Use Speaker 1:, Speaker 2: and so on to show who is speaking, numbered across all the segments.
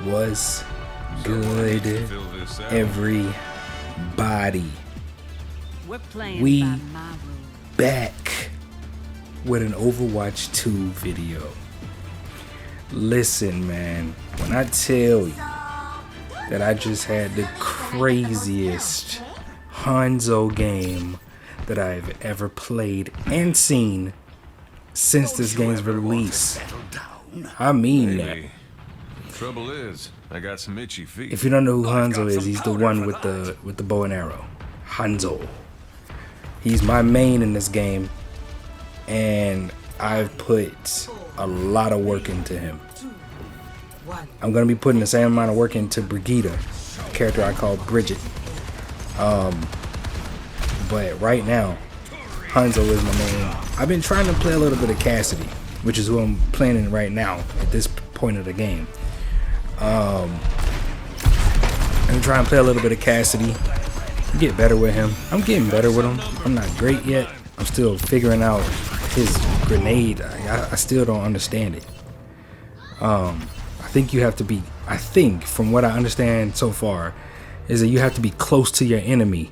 Speaker 1: What's good, everybody? We back with an Overwatch 2 video. Listen, man, when I tell you that I just had the craziest Hanzo game that I've ever played and seen since this game's release, I mean that.
Speaker 2: Trouble is, I got some itchy feet.
Speaker 1: If you don't know who Hanzo is, he's the one with the bow and arrow. Hanzo. He's my main in this game, and I've put a lot of work into him. I'm gonna be putting the same amount of work into Brigitte, a character I call Bridget. But right now, Hanzo is my main. I've been trying to play a little bit of Cassidy, which is who I'm playing right now at this point of the game. I'm trying to play a little bit of Cassidy, get better with him. I'm getting better with him. I'm not great yet. I'm still figuring out his grenade. I still don't understand it. I think you have to be, from what I understand so far, is that you have to be close to your enemy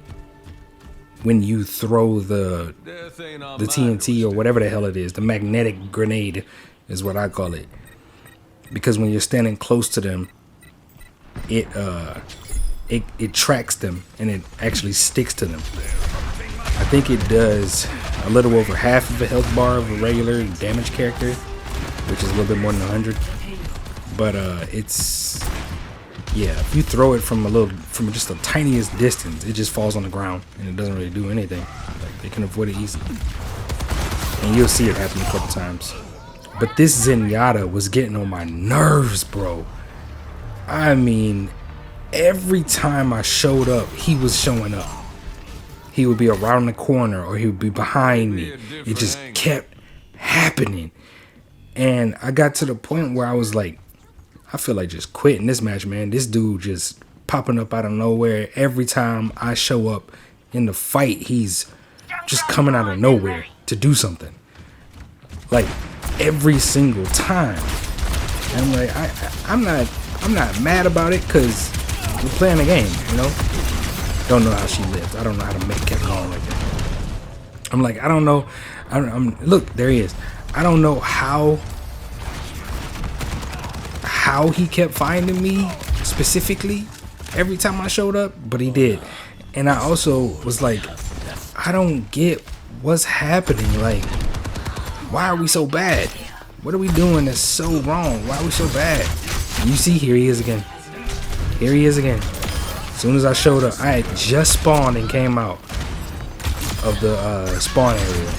Speaker 1: when you throw the TNT or whatever the hell it is. The magnetic grenade is what I call it. Because when you're standing close to them, it tracks them and it actually sticks to them. I think it does a little over half of the health bar of a regular damage character, which is a little bit more than 100. But if you throw it from just the tiniest distance, it just falls on the ground and it doesn't really do anything. Like, they can avoid it easily, and you'll see it happen a couple times. But this Zenyatta was getting on my nerves, bro. I mean, every time I showed up, he was showing up. He would be around the corner or he would be behind me. It just kept happening. And I got to the point where I was like, I feel like just quitting this match, man. This dude just popping up out of nowhere. Every time I show up in the fight, he's just coming out of nowhere to do something. Like, every single time. And I'm like, I'm not mad about it, because we're playing a game, you know? Don't know how she lives. I don't know how to make it going like that. I'm like, I don't know. Look, there he is. I don't know how he kept finding me specifically every time I showed up, but he did. And I also was like, I don't get what's happening. Like, why are we so bad? What are we doing that's so wrong? Why are we so bad? And you see, here he is again. Here he is again. As soon as I showed up, I had just spawned and came out of the spawn area.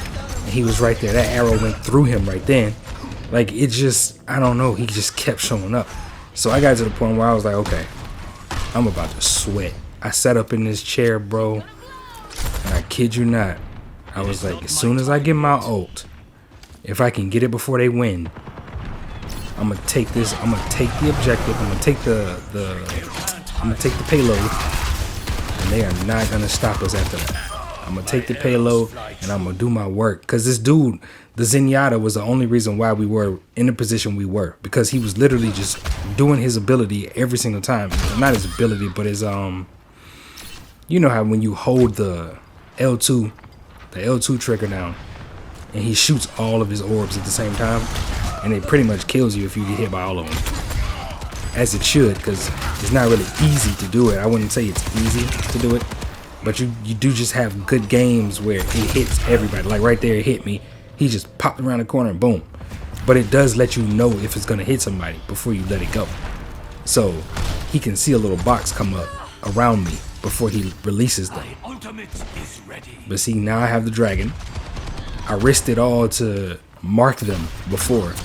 Speaker 1: And he was right there. That arrow went through him right then. Like, it just, I don't know. He just kept showing up. So I got to the point where I was like, okay, I'm about to sweat. I sat up in this chair, bro. And I kid you not, I was like, as soon as I get my ult, if I can get it before they win, I'm gonna take this. I'm gonna take the objective. I'm gonna take I'm gonna take the payload, and they are not gonna stop us after that. I'm gonna take the payload and I'm gonna do my work. Cause this dude, the Zenyatta, was the only reason why we were in the position we were. Because he was literally just doing his ability every single time. Not his ability, but his you know how when you hold the L2 trigger down, and he shoots all of his orbs at the same time, and it pretty much kills you if you get hit by all of them. As it should, because it's not really easy to do it. I wouldn't say it's easy to do it, but you do just have good games where it hits everybody. Like right there, it hit me. He just popped around the corner and boom. But it does let you know if it's gonna hit somebody before you let it go. So he can see a little box come up around me before he releases them. But see, now I have the dragon. I risked it all to mark them before,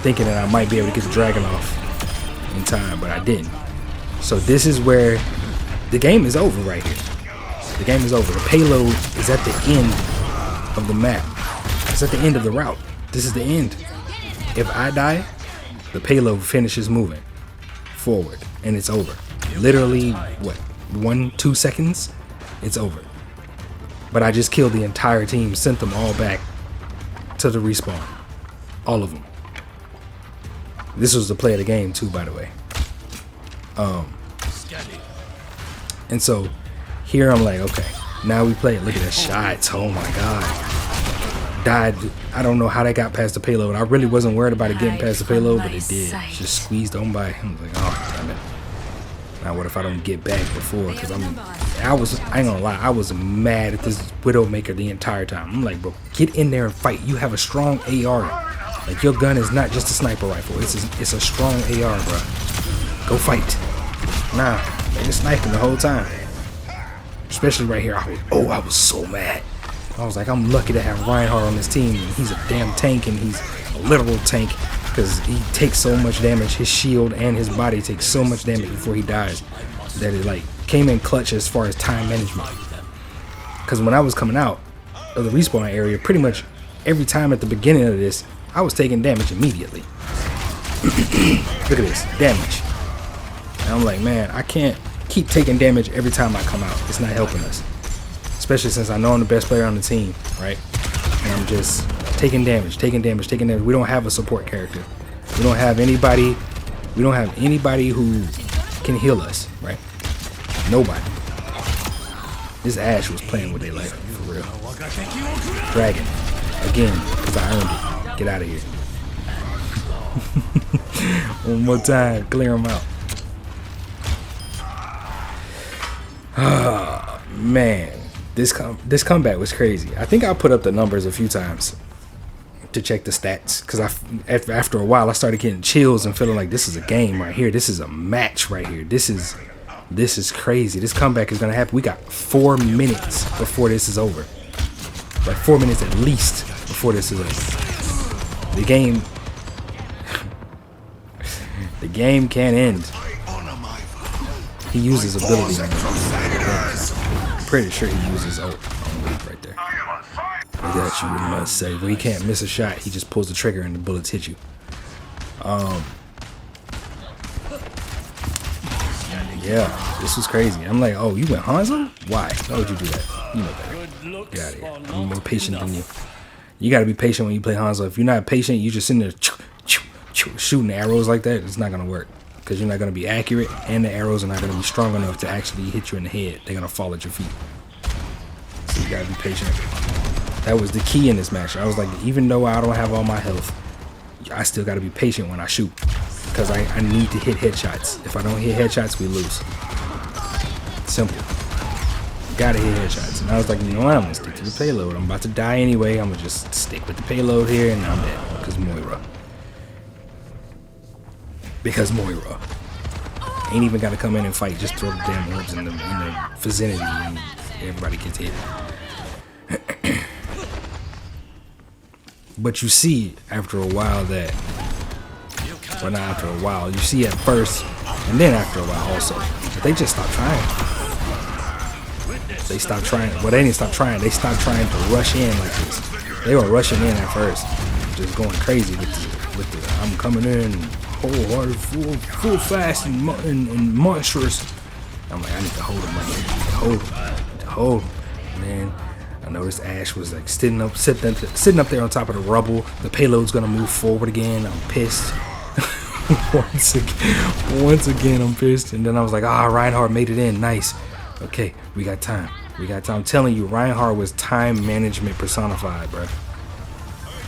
Speaker 1: thinking that I might be able to get the dragon off in time, but I didn't. So this is where the game is over right here. The game is over. The payload is at the end of the map. It's at the end of the route. This is the end. If I die, the payload finishes moving forward and it's over. Literally, what, 1-2 seconds? It's over. But I just killed the entire team, sent them all back to the respawn. All of them. This was the play of the game too, by the way. And so here I'm like, okay, now we play it. Look at the shots. Oh my god. Died. I don't know how they got past the payload. I really wasn't worried about it getting past the payload, but it did. Just squeezed on by. I was like, oh damn it. Now what if I don't get back before? Because I ain't gonna lie, I was mad at this Widowmaker the entire time. I'm like, bro, get in there and fight. You have a strong AR. Like, your gun is not just a sniper rifle. It's a strong AR, bro. Go fight. Nah, they just sniping the whole time. Especially right here. I was so mad. I was like, I'm lucky to have Reinhardt on this team. He's a damn tank, and he's a literal tank. Because he takes so much damage. His shield and his body takes so much damage before he dies that it like came in clutch as far as time management. Because when I was coming out of the respawn area, pretty much every time at the beginning of this, I was taking damage immediately. Look at this damage. And I'm like, man, I can't keep taking damage every time I come out. It's not helping us. Especially since I know I'm the best player on the team, right? And I'm just taking damage. We don't have a support character. We don't have anybody who can heal us, right? Nobody. This Ashe was playing with their life, for real. Dragon. Again, because I earned it. Get out of here. One more time. Clear them out. Ah, man. This comeback was crazy. I think I put up the numbers a few times to check the stats, because after a while I started getting chills and feeling like this is a game right here. This is a match right here. This is crazy. This comeback is gonna happen. We got 4 minutes before this is over. Like 4 minutes at least before this is over. The game can't end. He uses ability. Pretty sure he uses ult right there. I got you, you must say. But he can't miss a shot. He just pulls the trigger and the bullets hit you. Yeah, this was crazy. I'm like, oh, you went Hanzo? Why? Why would you do that? You know better. Get out of here. I'm more patient than you. You gotta be patient when you play Hanzo. If you're not patient, you just sitting there shooting arrows like that. It's not gonna work. Because you're not going to be accurate, and the arrows are not going to be strong enough to actually hit you in the head. They're going to fall at your feet. So you got to be patient. That was the key in this match. I was like, even though I don't have all my health, I still got to be patient when I shoot. Because I need to hit headshots. If I don't hit headshots, we lose. Simple. Got to hit headshots. And I was like, you know what? I'm going to stick to the payload. I'm about to die anyway. I'm going to just stick with the payload here, and I'm dead. Because Moira. Because Moira ain't even got to come in and fight. Just throw the damn orbs in the vicinity and everybody gets hit. But you see after a while that, well, not after a while, you see at first and then after a while also, that they just stopped trying. They stopped trying. Well, they didn't stop trying. They stopped trying to rush in like this. They were rushing in at first, just going crazy with the I'm coming in. Wholehearted, full fast and monstrous. I'm like, I need to hold him. I need to hold him. Man, I noticed Ashe was like sitting up there on top of the rubble. The payload's gonna move forward again. I'm pissed. Once again, I'm pissed. And then I was like, Reinhardt made it in. Nice. Okay, we got time. I'm telling you, Reinhardt was time management personified, bro.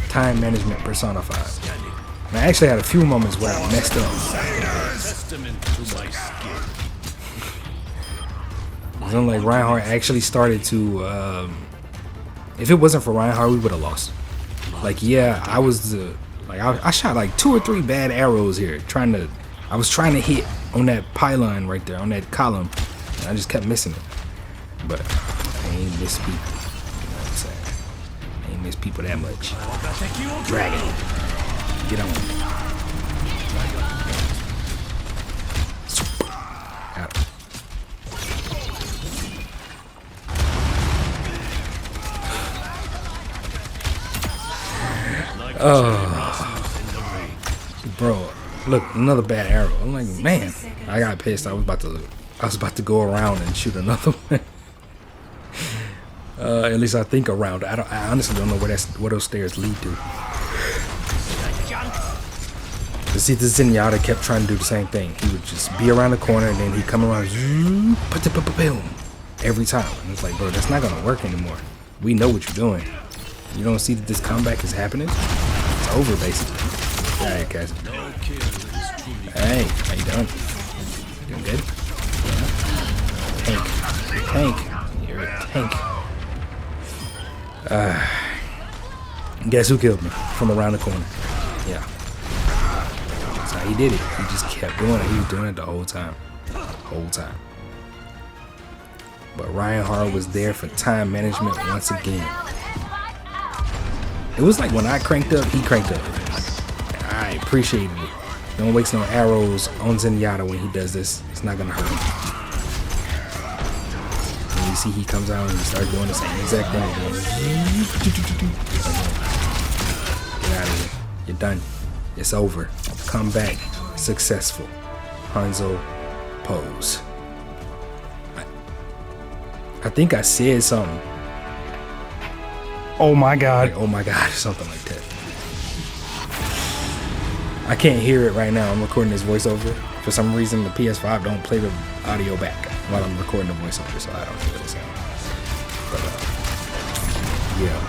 Speaker 1: Time management personified. And I actually had a few moments where I messed up. I'm like, Reinhardt actually started to, if it wasn't for Reinhardt, we would have lost. Like, yeah, I shot like 2 or 3 bad arrows here. I was trying to hit on that pylon right there, on that column. And I just kept missing it. But I ain't miss people. You know what I'm saying? I ain't miss people that much. Dragon. Get on. Got it. Bro, look, another bad arrow. I'm like, man, I got pissed. I was about to go around and shoot another one. At least I think around. I honestly don't know where those stairs lead to. But see, the Zenyatta kept trying to do the same thing. He would just be around the corner and then he'd come around, boom, every time. And it's like, bro, that's not gonna work anymore. We know what you're doing. You don't see that this comeback is happening? It's over, basically. Alright, guys. Hey, how you doing? Doing good? Yeah. Tank. You're a tank. Guess who killed me from around the corner? Yeah. That's how he did it. He just kept doing it. He was doing it the whole time. But Reinhardt was there for time management once again. It was like when I cranked up, he cranked up. I appreciated it. Don't waste no arrows on Zenyatta when he does this. It's not gonna hurt him. And you see he comes out and he starts doing the same exact thing. Get out of here. You're done. It's over. Come back. Successful. Hanzo pose. I think I said something. Oh my god. Like, oh my god, something like that. I can't hear it right now. I'm recording this voiceover. For some reason, the PS5 don't play the audio back while I'm recording the voiceover, so I don't hear what it sounds. But yeah,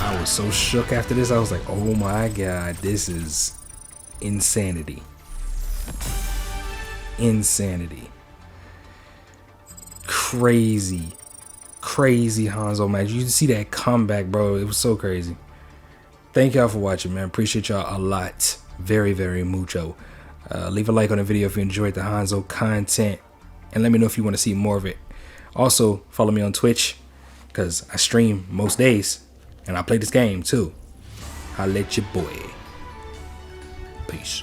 Speaker 1: I was so shook after this. I was like, oh my god, this is insanity. Insanity. Crazy Hanzo match. You see that comeback, bro. It was so crazy. Thank y'all for watching, man. Appreciate y'all a lot. Very, very mucho. Leave a like on the video if you enjoyed the Hanzo content. And let me know if you want to see more of it. Also, follow me on Twitch, because I stream most days. And I play this game, too. I'll let your boy. Peace.